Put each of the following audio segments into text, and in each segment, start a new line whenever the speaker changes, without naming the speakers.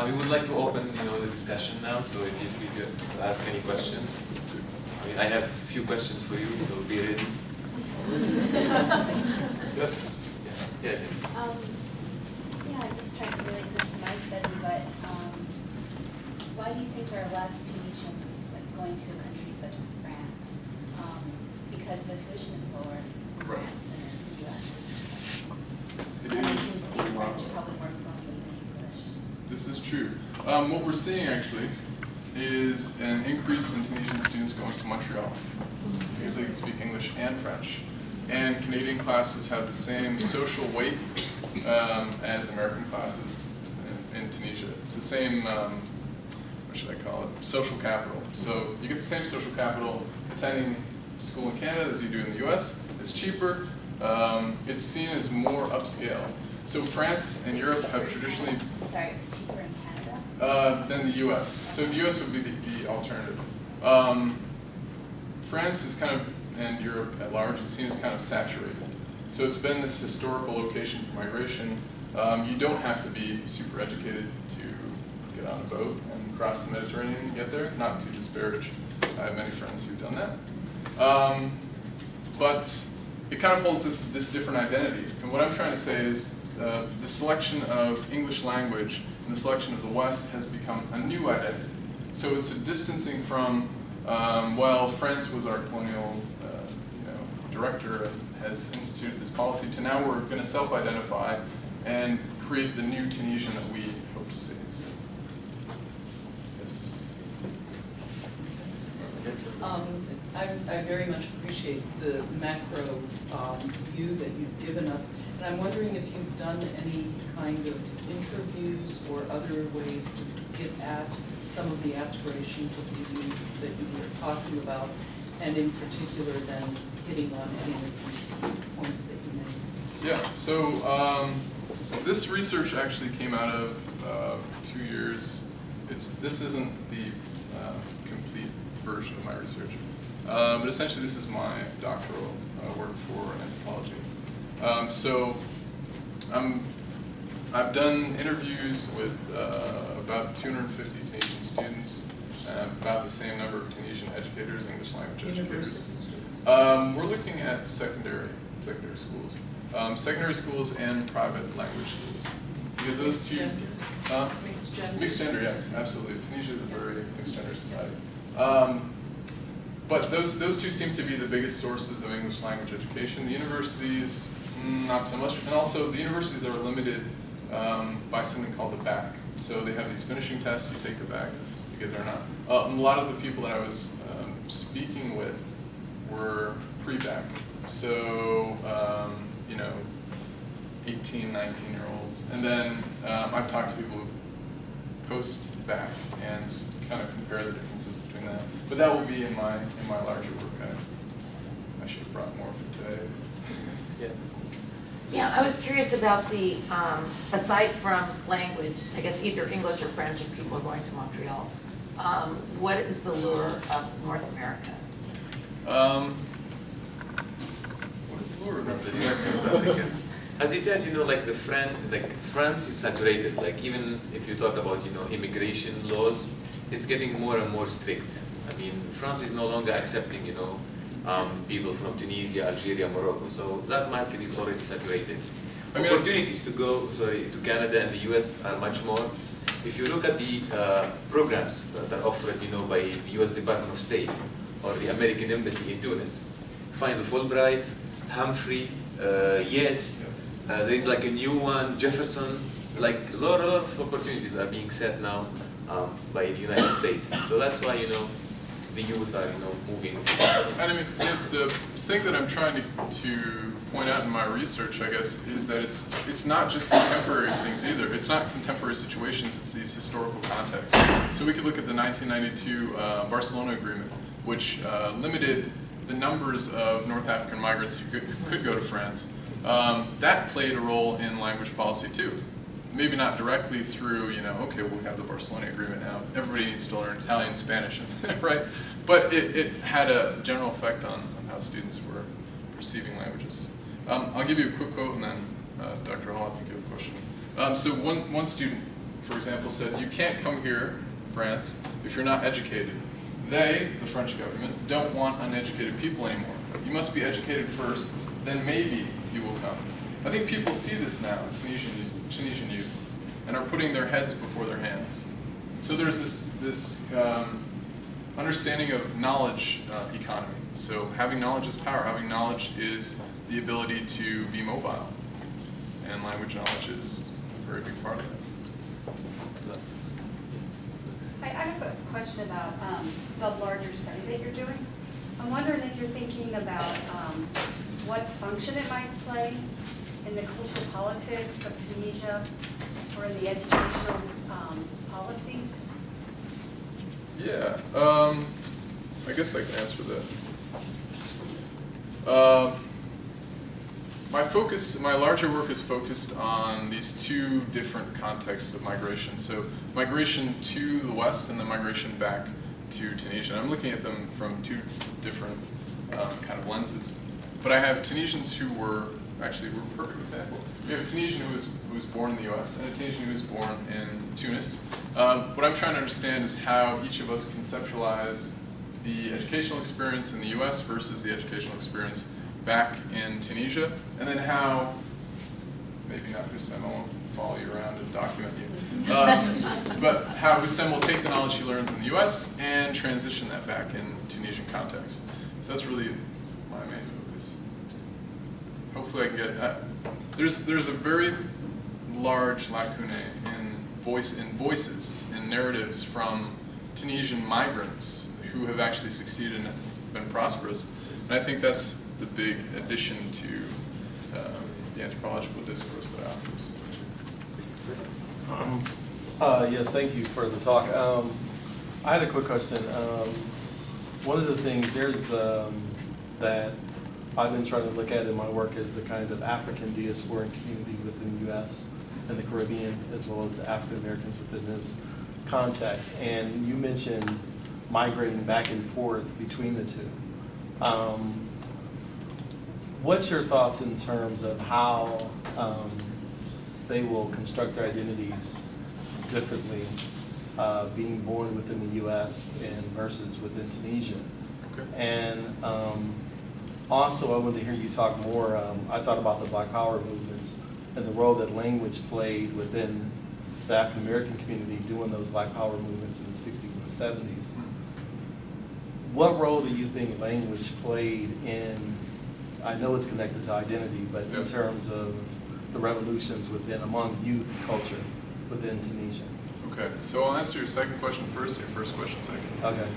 We would like to open, the discussion now. So if you could ask any questions, I have a few questions for you. So be ready. Yes. Yeah.
Yeah, I'm just trying to relate this to my study, but why do you think there are less Tunisians going to a country such as France? Because the tuition is lower in France than in the U.S.
It
And they can
is.
speak French probably more fluently than English.
This is true. What we're seeing actually is an increase in Tunisian students going to Montreal because they can speak English and French. And Canadian classes have the same social weight as American classes in Tunisia. It's the same, what should I call it, social capital. So you get the same social capital attending school in Canada as you do in the US. It's cheaper. It's seen as more upscale. So France and Europe have traditionally...
Sorry, it's cheaper in Canada?
Than the US. So the US would be the alternative. France is kind of, and Europe at large, is seen as kind of saturated. So it's been this historical location for migration. You don't have to be super educated to get on a boat and cross the Mediterranean and get there, not to disparage. I have many friends who've done that. But it kind of holds this different identity. And what I'm trying to say is the selection of English language and the selection of the West has become a new identity. So it's a distancing from, well, France was our colonial director and has instituted this policy, to now we're going to self-identify and create the new Tunisian that we hope to see. So, yes.
I very much appreciate the macro view that you've given us, and I'm wondering if you've done any kind of interviews or other ways to get at some of the aspirations of the youth that you were talking about, and in particular then hitting on any of these points that you made.
Yeah, so this research actually came out of 2 years. This isn't the complete version of my research. But essentially this is my doctoral work for anthropology. So I've done interviews with about 250 Tunisian students, about the same number of Tunisian educators, English language educators.
University students.
We're looking at secondary schools. Secondary schools and private language schools. Because those two...
Mixed gender?
Mixed gender, yes, absolutely. Tunisia is a very mixed gender society. But those two seem to be the biggest sources of English language education. The universities, not so much. And also, the universities are limited by something called the BAC. So they have these finishing tests, you take the BAC, you get there or not. A lot of the people that I was speaking with were pre-BAC. So, 18, 19-year-olds. And then I've talked to people who post-BAC and kind of compare the differences between that. But that will be in my larger work. I should have brought more for today. Yeah.
Yeah, I was curious about the, aside from language, I guess either English or French if people are going to Montreal, what is the lure of North America?
What is the lure of North America?
As he said, France is saturated. Like even if you talk about, immigration laws, it's getting more and more strict. I mean, France is no longer accepting, people from Tunisia, Algeria, Morocco. So that market is already saturated. Opportunities to go, to Canada and the US are much more. If you look at the programs that are offered, by the US Department of State or the American Embassy in Tunis, find the Fulbright, Humphrey, Yes. There's like a new one, Jefferson. Like a lot of opportunities are being set now by the United States. So that's why the youth are moving.
And I mean, the thing that I'm trying to point out in my research, I guess, is that it's not just contemporary things either. It's not contemporary situations. It's these historical contexts. So we could look at the 1992 Barcelona Agreement, which limited the numbers of North African migrants who could go to France. That played a role in language policy too. Maybe not directly through, okay, we have the Barcelona Agreement now. Everybody needs to learn Italian, Spanish, right? But it had a general effect on how students were perceiving languages. I'll give you a quick quote, and then Dr. Hall, I think you have a question. So one student for example, said you can't come here, France, if you're not educated. They, the French government, don't want uneducated people anymore. You must be educated first, then maybe you will come. I think people see this now, Tunisian youth, and are putting their heads before their hands. So there's this understanding of knowledge economy. So having knowledge is power. Having knowledge is the ability to be mobile. And language knowledge is a very big part of that.
I have a question about the larger study that you're doing. I'm wondering if you're thinking about what function it might play in the cultural politics of Tunisia or in the educational policies.
Yeah, I guess I can answer that. My larger work is focused on these two different contexts of migration. So migration to the West and then migration back to Tunisia. I'm looking at them from two different kind of lenses. But I have Tunisians who were a perfect example. We have a Tunisian who was born in the US and a Tunisian who was born in Tunis. What I'm trying to understand is how each of us conceptualize the educational experience in the US versus the educational experience back in Tunisia, and then how, maybe not Hussam, I won't follow you around and document you, but how Hussam will take the knowledge he learns in the US and transition that back in Tunisian context. So that's really my main focus. Hopefully I can get, there's a very large lacune in voices, in narratives from Tunisian migrants who have actually succeeded and been prosperous. And I think that's the big addition to the anthropological discourse that offers.
Yes, thank you for the talk. I had a quick question. One of the things that I've been trying to look at in my work is the kind of African diasporan community within the U.S. and the Caribbean, as well as the African Americans within this context. And you mentioned migrating back and forth between the two. What's your thoughts in terms of how they will construct their identities differently, being born within the U.S. and versus within Tunisia?
Okay.
And also, I wanted to hear you talk more. I thought about the Black Power movements and the role that language played within the African American community during those Black Power movements in the 60s and the 70s. What role do you think language played in, I know it's connected to identity, but in terms of the revolutions among youth culture within Tunisia?
Okay, so I'll answer your second question first, your first question second.
Okay.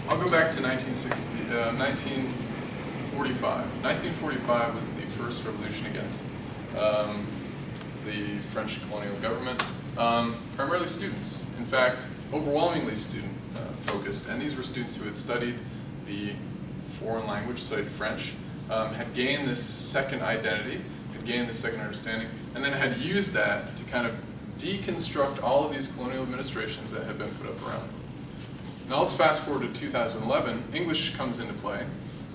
I'll go back to 1945. 1945 was the first revolution against the French colonial government, primarily students. In fact, overwhelmingly student focused, and these were students who had studied the foreign language, studied French, had gained this second identity, had gained this second understanding, and then had used that to kind of deconstruct all of these colonial administrations that had been put up around them. Now let's fast forward to 2011. English comes into play.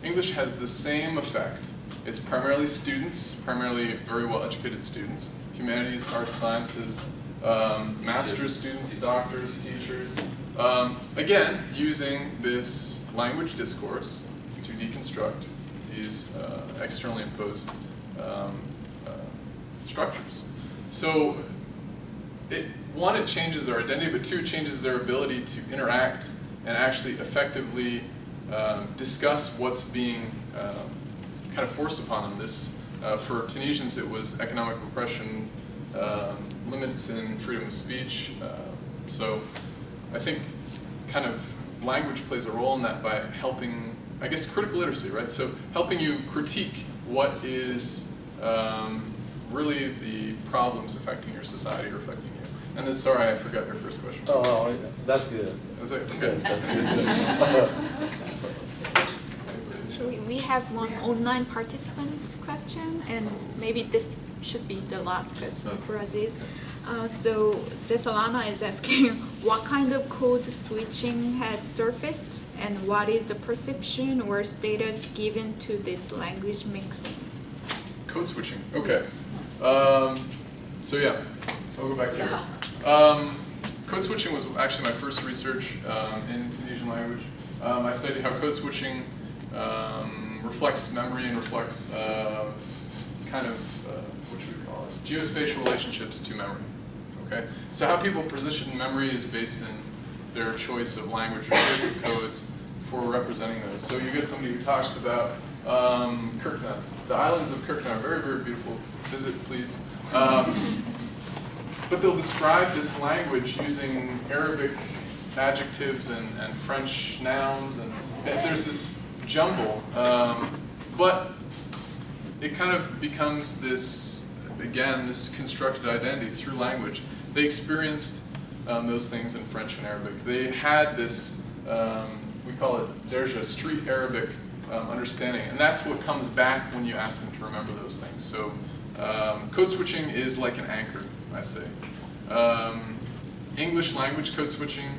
English has the same effect. It's primarily students, primarily very well-educated students, humanities, arts, sciences, master's students, doctors, teachers, again, using this language discourse to deconstruct these externally imposed structures. So, one, it changes their identity, but two, it changes their ability to interact and actually effectively discuss what's being kind of forced upon them. This, for Tunisians, it was economic repression, limits in freedom of speech. So I think kind of language plays a role in that by helping, I guess, critical literacy, right? So helping you critique what is really the problems affecting your society or affecting you. And then, sorry, I forgot your first question.
Oh, that's good.
Is that okay?
That's good.
We have one online participant question, and maybe this should be the last question for Aziz. So Jessalana is asking, what kind of code switching has surfaced, and what is the perception or status given to this language mixing?
Code switching, okay. So yeah, So I'll go back here. Code switching was actually my first research in Tunisian language. I studied how code switching reflects memory and reflects kind of, what should we call it, geospatial relationships to memory. Okay, so how people position memory is based in their choice of language or choice of codes for representing those. So you get somebody who talks about Kirkna. The islands of Kirkna are very, very beautiful. Visit, please. But they'll describe this language using Arabic adjectives and French nouns, and there's this jumble. But it kind of becomes this, again, this constructed identity through language. They experienced those things in French and Arabic. They had this, we call it derja, street Arabic understanding, and that's what comes back when you ask them to remember those things. So code switching is like an anchor, I say. English language code switching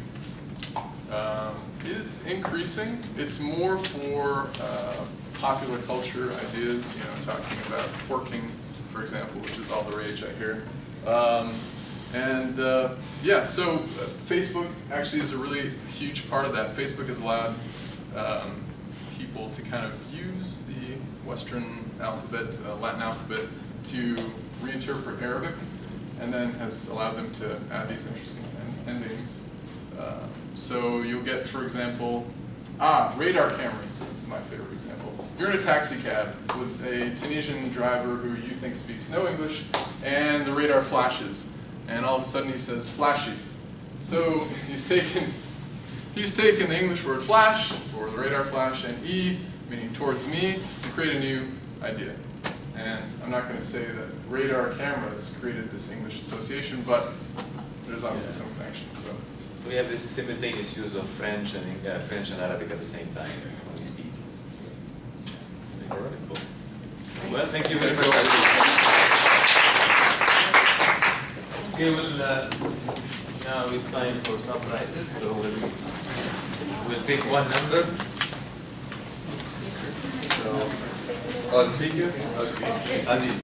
is increasing. It's more for popular culture ideas, you know, talking about twerking, for example, which is all the rage I hear. Yeah, so Facebook actually is a really huge part of that. Facebook has allowed people to kind of use the Western alphabet, Latin alphabet, to reinterpret Arabic, and then has allowed them to add these interesting endings. So you'll get, for example, radar cameras. That's my favorite example. You're in a taxi cab with a Tunisian driver who you think speaks no English, and the radar flashes, and all of a sudden he says flashy. So he's taken the English word flash, or the radar flash, and E, meaning towards me, to create a new idea. And I'm not going to say that radar cameras created this English association, but there's obviously some connection. So
we have this simultaneous use of French and Arabic at the same time when we speak. Well, thank you very much. Okay, now it's time for some prizes. So we'll pick one number. So, the speaker? Okay. Aziz.